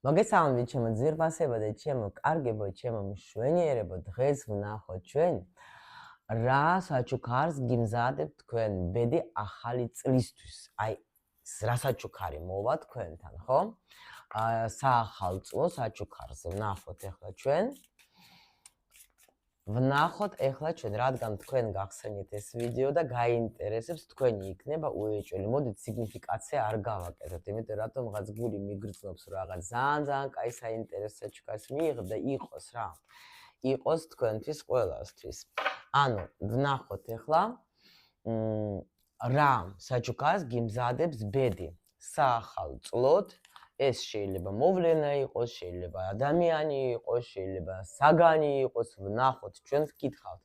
მოგესალმებით ჩემო ძვირფასებო და ჩემო კარგებო, ჩემო მშვენიერებო, დღეს ვნახოთ ჩვენ რა საჩუქარს გიმზადებთ თქვენ ბედი ახალი წლისთვის. აი რა საჩუქარი მოვა თქვენთან, ხო? საახალწლო საჩუქარს ვნახოთ ახლა ჩვენ. ვნახოთ ახლა ჩვენ, რადგან თქვენ გახსენით ეს ვიდეო და გაინტერესებს, თქვენი იქნება უეჭველი. მოდით სიგნიფიკაცია არ გავაკეთოთ, იმიტომ რატომღაც გული მიგრძნობს რაღაც ძალიან კაი საინტერესო საჩუქარს მიიღებ და იყოს რა. იყოს თქვენთვის ყველასთვის. ანუ ვნახოთ ახლა რა საჩუქარს გიმზადებს ბედი საახალწლოდ. ეს შეიძლება მოვლენა იყოს, შეიძლება ადამიანი იყოს, შეიძლება საგანი იყოს, ვნახოთ ჩვენ ვკითხავთ.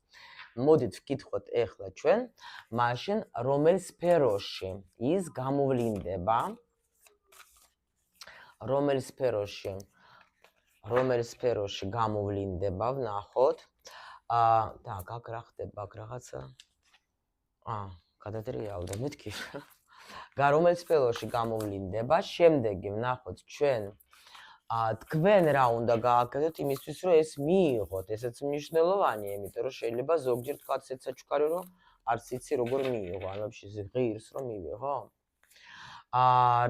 მოდით ვკითხოთ ახლა ჩვენ, მაშინ რომელ სფეროში ის გამოვლინდება, რომელ სფეროში გამოვლინდება, ვნახოთ. და აქ რა ხდება, აქ რაღაცა. გადადრიალდა, მეთქი. რომელ სფეროში გამოვლინდება, შემდეგი ვნახოთ ჩვენ თქვენ რა უნდა გააკეთოთ იმისთვის, რომ ეს მიიღოთ, ესეც მნიშვნელოვანია, იმიტომ რომ შეიძლება ზოგჯერ თქვათ ესეც საჩუქარი, რომ არც იცი როგორ მიიღო, ანუ ვაფშე ღირს რომ მივიღო.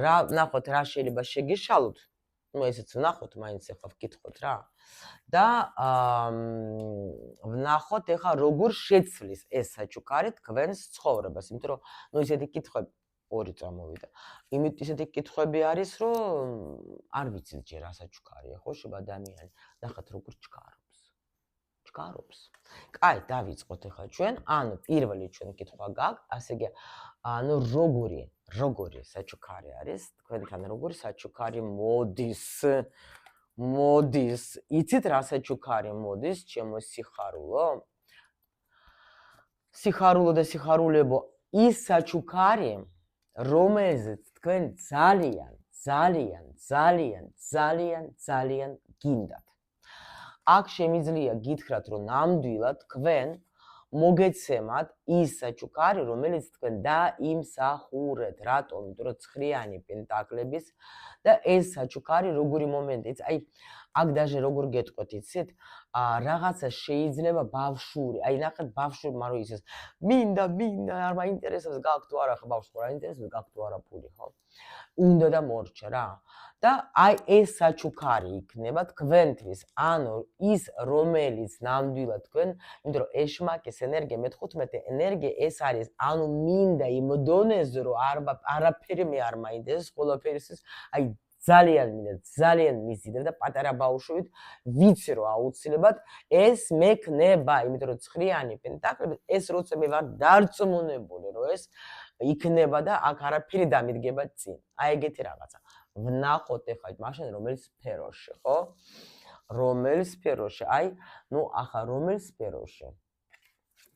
რა ვნახოთ რა შეიძლება შეგეშალოთ, ну ესეც ვნახოთ, მაინც ახლა ვკითხოთ რა. და ვნახოთ ახლა როგორ შეცვლის ეს საჩუქარი თქვენს ცხოვრებას, იმიტომ რომ ну ისეთი კითხვები ორი წამოვიდა. იმით ისეთი კითხვები არის, რომ არ ვიცით ჯერ რა საჩუქარია, ხო, შეიძლება ადამიანი. ნახეთ როგორ ჩქარობს. კაი, დავიწყოთ ახლა ჩვენ. ანუ პირველი ჩვენ კითხვა გაქვს, ასე იგი, ანუ როგორი საჩუქარი არის, თქვენთან როგორი საჩუქარი მოდის. იცით რა საჩუქარი მოდის, ჩემო სიხარულო? სიხარულო და სიხარულებო, ის საჩუქარი რომელზეც თქვენ ძალიან გინდათ. აქ შემიძლია გითხრათ, რომ ნამდვილად თქვენ მოგეცემათ ის საჩუქარი, რომელიც თქვენ დაიმსახურეთ. რატომ? იმიტომ რომ ცხრიანი პენტაკლების და ეს საჩუქარი როგორი მომენტიც, აი აქ даже როგორ გეტყვეთ, იცით? რაღაცა შეიძლება ბავშვური, აი ნახეთ ბავშვებმა რო ისეს მინდა, არ მაინტერესებს გაქვთ თუ არა, ხო ბავშვს რა ინტერესებს, გაქვთ თუ არა ფული, ხო? უნდა და მორჩა რა. და აი ეს საჩუქარი იქნება თქვენთვის, ანუ ის რომელიც ნამდვილად თქვენ, იმიტომ რომ ეშმაკის ენერგია, მე-15 ენერგია ეს არის, ანუ მინდა იმ დონეზე, რომ არაფერი მე არ მაინტერესებს, ყველაფერი ის აი ძალიან მინდა, ძალიან მიზიდებ და პატარა ბავშვით ვიცი რომ აუცილებლად ეს მექნება, იმიტომ რომ ცხრიანი პენტაკლები ეს როცა მე ვარ დარწმუნებული, რომ ეს იქნება და აქ არაფერი დამიდგება წინ. აი ეგეთი რაღაცა. ვნახოთ ახლა მაშინ რომელ სფეროში, ხო? რომელ სფეროში? აი, ну ახლა რომელ სფეროში?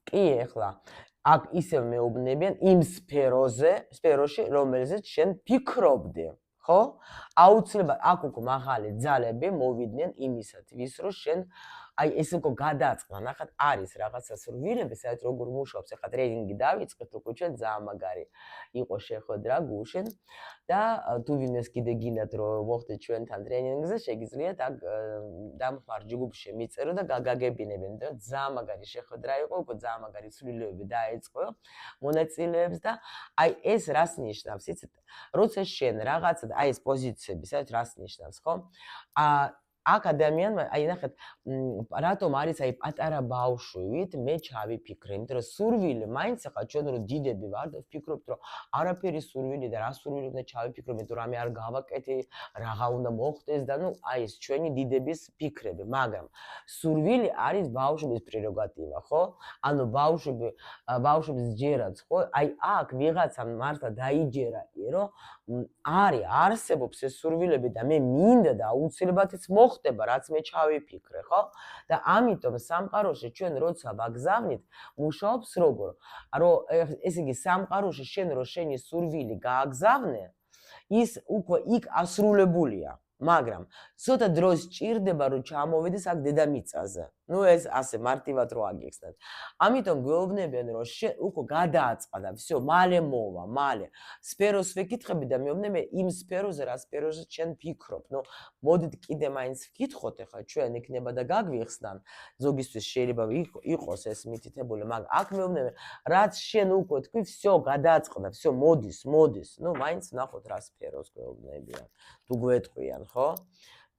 კი, ახლა აქ ისევ მეუბნებიან იმ სფეროში, რომელზეც შენ ფიქრობდი, ხო? აუცილებლად აქ უკვე მაღალი ძალები მოვიდნენ იმისათვის, რომ შენ აი ეს უკვე გადაწყდა, ნახეთ, არის რაღაცა სურვილები, სადაც როგორ მუშაობს, ახლა ტრენინგი დავიწყეთ, უკვე ჩვენ ძალიან მაგარი იყო შეხვედრა გუშინ და თუ ვინმეს კიდე გინდათ რომ მოხდეთ ჩვენთან ტრენინგზე, შეგიძლიათ აქ დამხმარ ჯგუფში მიწერო და გაგაგებინებენ, და ძალიან მაგარი შეხვედრა იყო, უკვე ძალიან მაგარი სურვილები დაეწყო მონაწილეებს და აი ეს რას ნიშნავს, იცით? როცა შენ რაღაცა აი ეს პოზიციები, სადაც რას ნიშნავს, ხო? აქ ადამიანმა, აი ნახეთ, რატომ არის აი პატარა ბავშვით მე ჩავიფიქრე, იმიტომ რომ სურვილი, მაინც ახლა ჩვენ რო დიდები ვარ და ვფიქრობთ, რომ არაფერი სურვილი და რა სურვილი უნდა ჩავიფიქრო, მე თუ რამე არ გავაკეთე, რაღა უნდა მოხდეს და ნუ აი ეს ჩვენი დიდების ფიქრები, მაგრამ სურვილი არის ბავშვის პრეროგატივა, ხო? ანუ ბავშვებს ჯერაც, ხო? აი აქ ვიღაცამ მართლა დაიჯერა, რომ არსებობს ეს სურვილები და მე მინდა და აუცილებლად ის მოხდება, რაც მე ჩავიფიქრე, ხო? და ამიტომ სამყაროში ჩვენ როცა ვაგზავნით, მუშაობს როგორ? რომ ესე იგი სამყაროში შენ რო შენი სურვილი გააგზავნე, ის უკვე იქ ასრულებულია, მაგრამ ცოტა დროს ჭირდება რომ ჩამოვიდეს აქ დედამიწაზე. ნუ ეს ასე მარტივად რო აგიხსნათ. ამიტომ გვეუბნებიან, რომ უკვე გადააწყდა, всё, მალე მოვა, მალე. სფეროს ვეკითხები და მეუბნები იმ სფეროზე, რა სფეროზე ჩვენ ფიქრობ. ნუ მოდით კიდე მაინც ვკითხოთ ახლა ჩვენ იქნება და გაგვიხსნან. ზოგისთვის შეიძლება იყოს ეს მითითებული, მაგრამ აქ მეუბნები, რაც შენ უკვე თქვი, всё, გადააწყდა, всё, მოდის. ნუ მაინც ნახოთ რა სფეროს გვეუბნებიან. თუ გვეტყვიან, ხო?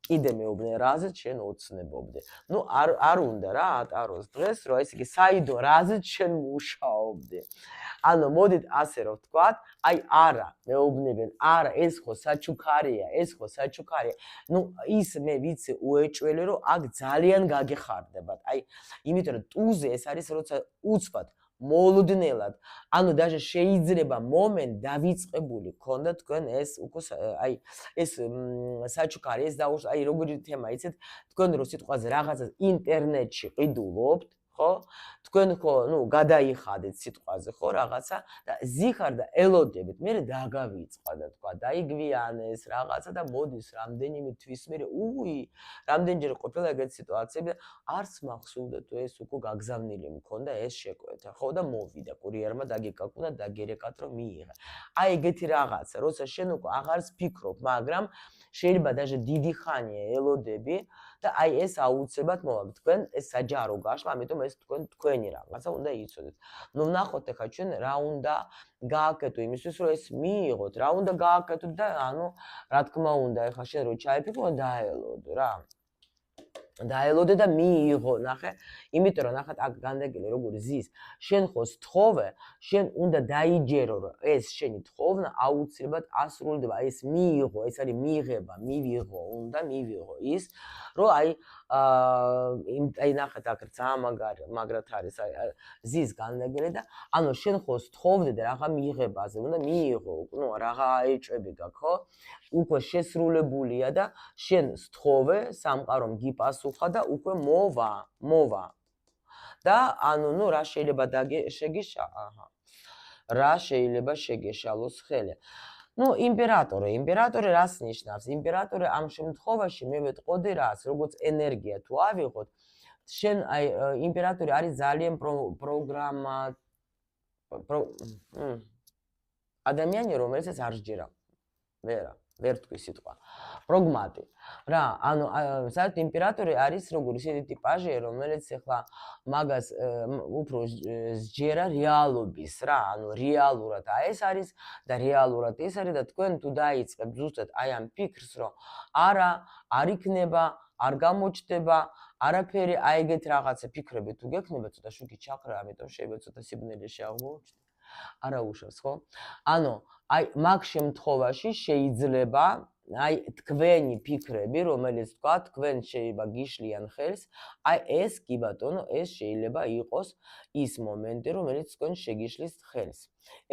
კიდე მეუბნე, რაზეც შენ ოცნებობდე. ნუ არ უნდა რა ატაროს დღეს, რომ ესე იგი საიდო რაზეც შენ მუშაობდე. ანუ მოდით ასე რომ ვთქვათ, აი არა, მეუბნებიან, არა, ეს ხო საჩუქარია. ნუ ის მე ვიცი უეჭველი, რომ აქ ძალიან გაგეხარდებათ. აი, იმიტომ რომ ტუზე ეს არის როცა უცბად მოულოდნელად, ანუ даже შეიძლება მომენტ დავიწყებული ქონდა თქვენ ეს უკვე აი ეს საჩუქარი ეს დაუშვ აი როგორი თემა იცით თქვენ რო სიტყვაზე რაღაცას ინტერნეტში ყიდულობთ ხო თქვენ ხო ნუ გადაიხადეთ სიტყვაზე ხო რაღაცა და ზიხარ და ელოდებით მე დაგავიწყდა და თქვა დაიგვიანეს რაღაცა და მოდის რამდენიმე თვის მე რამდენჯერ ყოფილა ეგეთი სიტუაციები და არც მახსოვდა თუ ეს უკვე გაგზავნილი მქონდა ეს შეკვეთა ხო და მოვიდა კურიერმა დაგიკაკუნა და გერეკათ რომ მიიღე აი ეგეთი რაღაცა როცა შენ უკვე აღარს ფიქრობ მაგრამ შეიძლება даже დიდი ხანია ელოდები და აი ეს აუცილებლად მოვა თქვენ ეს საჯარო გაშლა ამიტომ ეს თქვენი რაღაცა უნდა იცოდეთ ნუ ნახოთ ახლა ჩვენ რა უნდა გააკეთო იმისთვის რომ ეს მიიღოთ რა უნდა გააკეთოთ და ანუ რა თქმა უნდა ახლა შენ რო ჩაიფიქრო დაელოდო რა დაელოდე და მიიღო ნახე იმიტომ რომ ნახეთ აქ განდეგილი როგორი ზის შენ ხო სთხოვე შენ უნდა დაიჯერო რომ ეს შენი თხოვნა აუცილებლად ასრულდება ეს მიიღო ეს არის მიღება მივიღო უნდა მივიღო ის რომ აი ნახეთ აქ ძალიან მაგრად არის ზის განდეგილი და ანუ შენ ხო სთხოვდე და რაღა მიღებაზე უნდა მიიღო ნუ რაღა აეჭვები გაქვს ხო უკვე შესრულებულია და შენ სთხოვე სამყარომ გიპასუხა და უკვე მოვა და ანუ ნუ რა შეიძლება რა შეიძლება შეგეშალოს ხელი ნუ იმპერატორი რას ნიშნავს იმპერატორი ამ შემთხვევაში მე ვეტყოდი რას როგორც ენერგია თუ ავიღოთ შენ აი იმპერატორი არის ძალიან პროგრამა ადამიანი რომელსაც არ სჯერა ვერ თქვი სიტყვა პროგმატი რა ანუ საერთოდ იმპერატორი არის როგორი ისეთი ტიპაჟია რომელიც ახლა მაგას უფრო სჯერა რეალობის რა ანუ რეალურად ეს არის და რეალურად ეს არის და თქვენ თუ დაიწყებთ ზუსტად აი ამ ფიქრს რომ არა არ იქნება არ გამოჩნდება არაფერი აი ეგეთ რაღაცა ფიქრები თუ გექნება ცოტა შუქი ჩახრა ამიტომ შეიძლება ცოტა სიბნელეში აღმოჩნდე არა უშავს ხო ანუ აი მაგ შემთხვევაში შეიძლება აი თქვენი ფიქრები რომელიც თქვა თქვენ შეიძლება გიშლიან ხელს აი ეს კი ბატონო ეს შეიძლება იყოს ის მომენტი რომელიც თქვენ შეგიშლის ხელს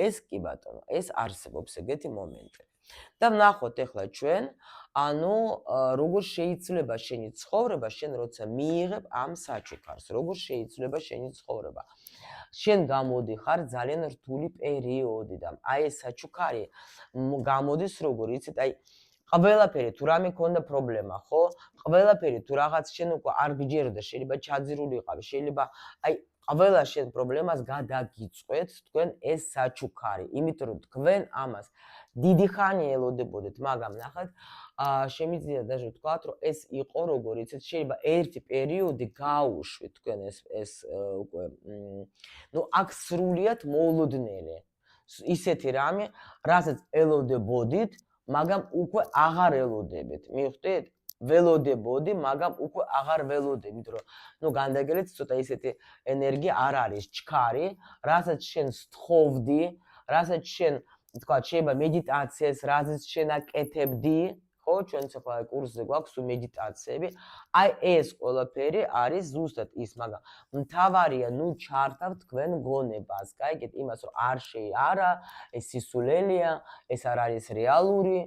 ეს კი ბატონო ეს არსებობს ეგეთი მომენტი და ვნახოთ ახლა ჩვენ ანუ როგორ შეიძლება შენი ცხოვრება შენ როცა მიიღებ ამ საჩუქარს როგორ შეიძლება შენი ცხოვრება შენ გამოდიხარ ძალიან რთული პერიოდიდან აი ეს საჩუქარი გამოდის როგორ იცით აი ყველაფერი თუ რამე ქონდა პრობლემა ხო ყველაფერი თუ რაღაც შენ უკვე არ გჯეროდა შეიძლება ჩაძირული იყავი შეიძლება აი ყველა შენ პრობლემას გადაგიწყვეთ თქვენ ეს საჩუქარი იმიტომ რომ თქვენ ამას დიდი ხანი ელოდებოდეთ მაგრამ ნახეთ შემიძლია даже ვთქვათ რომ ეს იყო როგორ იცით შეიძლება ერთი პერიოდი გაუშვით თქვენ ეს უკვე ნუ აქ სრულიად მოულოდნელი ისეთი რამე რასაც ელოდებოდით მაგრამ უკვე აღარ ელოდებით მივხვდით ველოდებოდი მაგრამ უკვე აღარ ველოდებ იმიტომ რომ ნუ განდეგელეთ ცოტა ისეთი ენერგია არ არის ჩქარი რასაც შენ სთხოვდი რასაც შენ თქვა შეიძლება მედიტაციას რაზეც შენ აკეთებდი ხო ჩვენც ახლა კურსზე გვაქვს მედიტაციები აი ეს ყველაფერი არის ზუსტად ის მაგრამ მთავარია ნუ ჩართავ თქვენ გონებას გაიგეთ იმას რომ არ არა ეს სისულელია ეს არ არის რეალური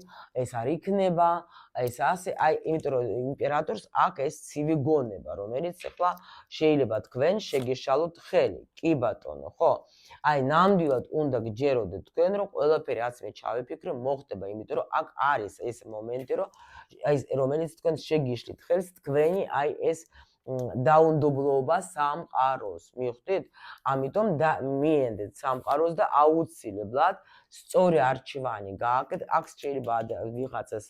ეს არ იქნება ეს ასე აი იმიტომ რომ იმპერატორს აქ ეს ცივი გონება რომელიც ახლა შეიძლება თქვენ შეგეშალოთ ხელი კი ბატონო ხო აი ნამდვილად უნდა გჯეროდეთ თქვენ რომ ყველაფერი რაც მე ჩავიფიქრე მოხდება იმიტომ რომ აქ არის ეს მომენტი რომ აი რომელიც თქვენ შეგიშლით ხელს თქვენი აი ეს დაუნდობლობა სამყაროს. მივხვდით? ამიტომ მიენდეთ სამყაროს და აუცილებლად სწორი არჩევანი გააკეთეთ. აქ შეიძლება ვიღაცას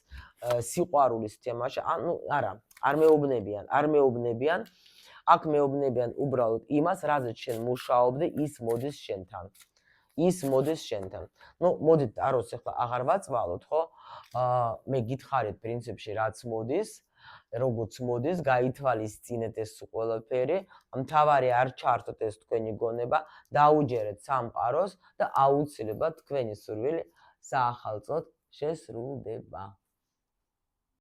სიყვარულის თემაში, არა, არ მეუბნებიან. აქ მეუბნებიან უბრალოდ იმას, რაზეც შენ მუშაობდი, ის მოდის შენთან. ნუ მოდით აროს ახლა აღარ ვაწვალოთ, ხო? მე გითხარით პრინციპში რაც მოდის, როგორც მოდის, გაითვალისწინეთ ეს ყველაფერი, მთავარი არ ჩართოთ ეს თქვენი გონება, დაუჯერეთ სამყაროს და აუცილებლად თქვენი სურვილი საახალწლოდ შესრულდება.